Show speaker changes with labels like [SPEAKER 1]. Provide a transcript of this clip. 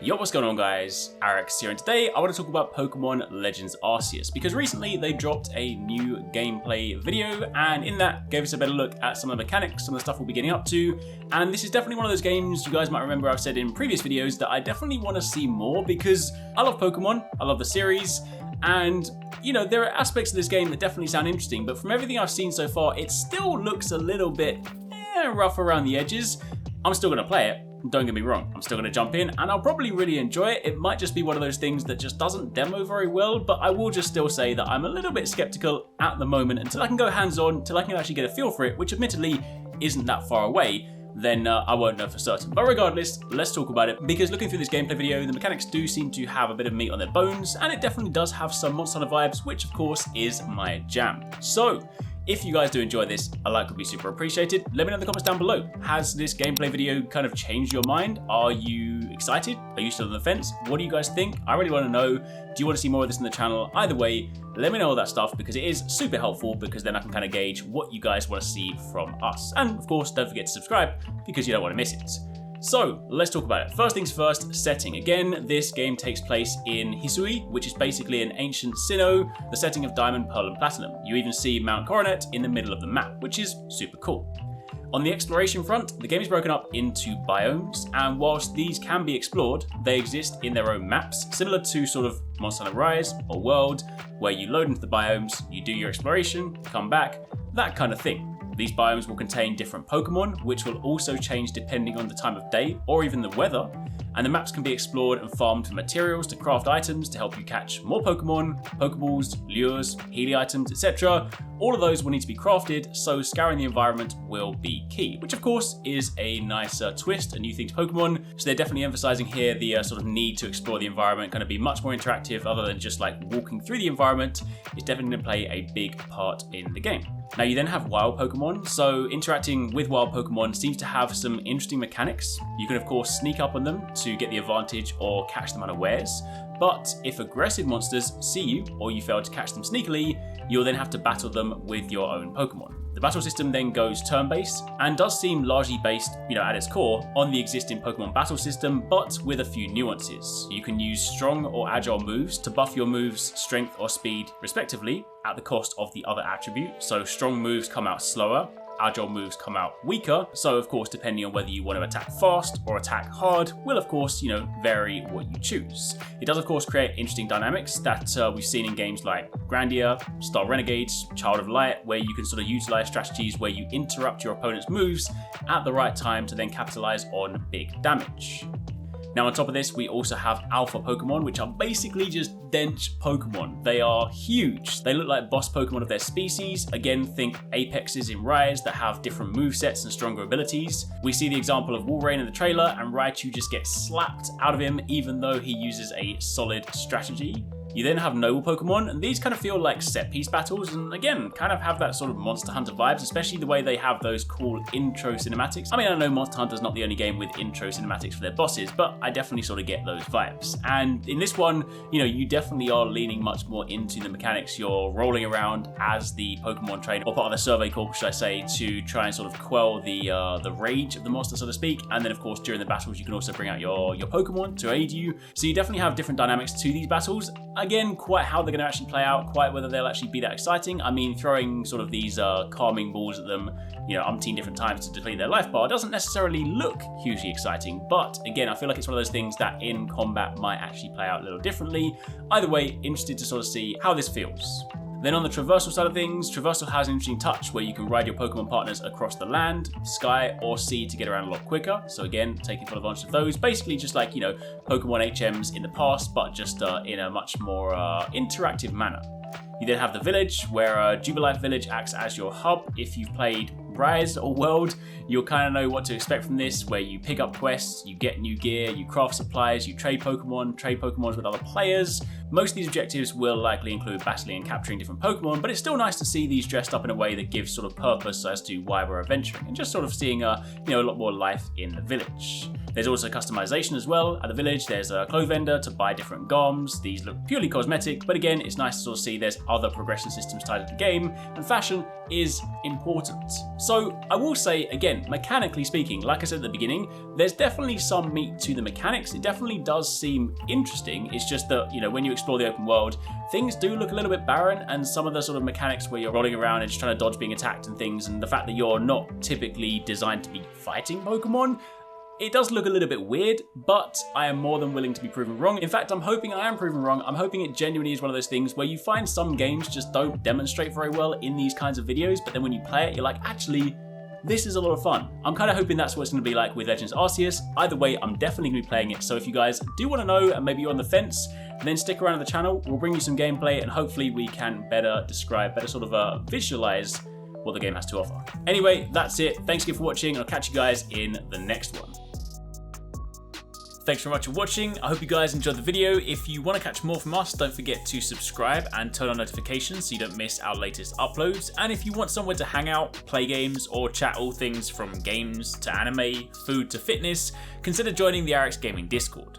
[SPEAKER 1] Yo, what's going on guys? HyperX here, and today I want to talk about Pokemon Legends Arceus because recently they dropped a new gameplay video, and in that gave us a better look at some of the mechanics, some of the stuff we'll be getting up to. And this is definitely one of those games you guys might remember I've said in previous videos that I definitely want to see more because I love Pokemon, I love the series, and you know, there are aspects of this game that definitely sound interesting, but from everything I've seen so far, it still looks a little bit rough around the edges. I'm still going to play it. Don't get me wrong, I'm still going to jump in and I'll probably really enjoy it. It might just be one of those things that just doesn't demo very well, but I will just still say that I'm a little bit skeptical at the moment until I can go hands-on, until I can actually get a feel for it, which admittedly isn't that far away. Then I won't know for certain. But regardless, let's talk about it, because looking through this gameplay video, the mechanics do seem to have a bit of meat on their bones, and it definitely does have some Monster Hunter vibes, which of course is my jam. So, if you guys do enjoy this, a like would be super appreciated. Let me know in the comments down below. Has this gameplay video kind of changed your mind? Are you excited? Are you still on the fence? What do you guys think? I really want to know. Do you want to see more of this in the channel? Either way, let me know all that stuff because it is super helpful, because then I can kind of gauge what you guys want to see from us. And of course, don't forget to subscribe because you don't want to miss it. So, let's talk about it. First things first, setting. Again, this game takes place in Hisui, which is basically an ancient Sinnoh, the setting of Diamond, Pearl, and Platinum. You even see Mount Coronet in the middle of the map, which is super cool. On the exploration front, the game is broken up into biomes, and whilst these can be explored, they exist in their own maps, similar to sort of Monster Hunter Rise or World, where you load into the biomes, you do your exploration, come back, that kind of thing. These biomes will contain different Pokemon, which will also change depending on the time of day or even the weather, and the maps can be explored and farmed for materials to craft items to help you catch more Pokemon, Pokeballs, lures, Healy items, etc. All of those will need to be crafted, so scouring the environment will be key, which of course is a nice twist, a new thing to Pokemon. So they're definitely emphasizing here the sort of need to explore the environment, going to be much more interactive other than just like walking through the environment. It's definitely going to play a big part in the game. Now you then have wild Pokemon, so interacting with wild Pokemon seems to have some interesting mechanics. You can of course sneak up on them to get the advantage or catch them unawares, but if aggressive monsters see you or you fail to catch them sneakily, you'll then have to battle them with your own Pokemon. The battle system then goes turn-based and does seem largely based, at its core, on the existing Pokemon battle system, but with a few nuances. You can use strong or agile moves to buff your moves' strength or speed, respectively, at the cost of the other attribute. So strong moves come out slower, agile moves come out weaker, so of course depending on whether you want to attack fast or attack hard will of course vary what you choose. It does of course create interesting dynamics that we've seen in games like Grandia, Star Renegades, Child of Light, where you can sort of utilize strategies where you interrupt your opponent's moves at the right time to then capitalize on big damage. Now on top of this, we also have alpha Pokemon, which are basically just dense Pokemon. They are huge. They look like boss Pokemon of their species. Again, think Apexes in Rise that have different movesets and stronger abilities. We see the example of Walrein in the trailer, and Raichu just gets slapped out of him even though he uses a solid strategy. You then have noble Pokemon, and these kind of feel like set-piece battles, and again, kind of have that sort of Monster Hunter vibes, especially the way they have those cool intro cinematics. I mean, I know Monster Hunter's not the only game with intro cinematics for their bosses, but I definitely sort of get those vibes. And in this one, you definitely are leaning much more into the mechanics. You're rolling around as the Pokemon trainer, or part of the Survey Corps, should I say, to try and sort of quell the rage of the monster, so to speak. And then, of course, during the battles, you can also bring out your Pokemon to aid you. So you definitely have different dynamics to these battles. Again, quite how they're going to actually play out, quite whether they'll actually be that exciting. I mean, throwing sort of these calming balls at them, umpteen different times to deplete their life bar doesn't necessarily look hugely exciting. But again, I feel like it's one of those things that in combat might actually play out a little differently. Either way, interested to sort of see how this feels. Then on the Traversal side of things, Traversal has an interesting touch where you can ride your Pokemon partners across the land, sky, or sea to get around a lot quicker. So again, taking full advantage of those. Basically just like, Pokemon HMs in the past, but just in a much more interactive manner. You then have the village, where Jubilife Village acts as your hub. If you've played Rise or World, you'll kind of know what to expect from this, where you pick up quests, you get new gear, you craft supplies, you trade Pokemons with other players. Most of these objectives will likely include battling and capturing different Pokemon, but it's still nice to see these dressed up in a way that gives sort of purpose as to why we're adventuring, and just sort of seeing a lot more life in the village. There's also customization as well. At the village, there's a clothes vendor to buy different goms. These look purely cosmetic, but again, it's nice to sort of see there's other progression systems tied to the game, and fashion is important. So I will say, again, mechanically speaking, like I said at the beginning, there's definitely some meat to the mechanics. It definitely does seem interesting. It's just that, you know, when you explore the open world, things do look a little bit barren, and some of the sort of mechanics where you're rolling around and just trying to dodge being attacked and things, and the fact that you're not typically designed to be fighting Pokemon, it does look a little bit weird, but I am more than willing to be proven wrong. In fact, I'm hoping I am proven wrong. I'm hoping it genuinely is one of those things where you find some games just don't demonstrate very well in these kinds of videos, but then when you play it, you're like, actually, this is a lot of fun. I'm kind of hoping that's what it's going to be like with Legends Arceus. Either way, I'm definitely going to be playing it, so if you guys do want to know and maybe you're on the fence, then stick around on the channel. We'll bring you some gameplay and hopefully we can better describe, better sort of visualize what the game has to offer. Anyway, that's it. Thanks again for watching, and I'll catch you guys in the next one. Thanks very much for watching. I hope you guys enjoyed the video. If you want to catch more from us, don't forget to subscribe and turn on notifications so you don't miss our latest uploads. And if you want somewhere to hang out, play games, or chat all things from games to anime, food to fitness, consider joining the HyperX Gaming Discord.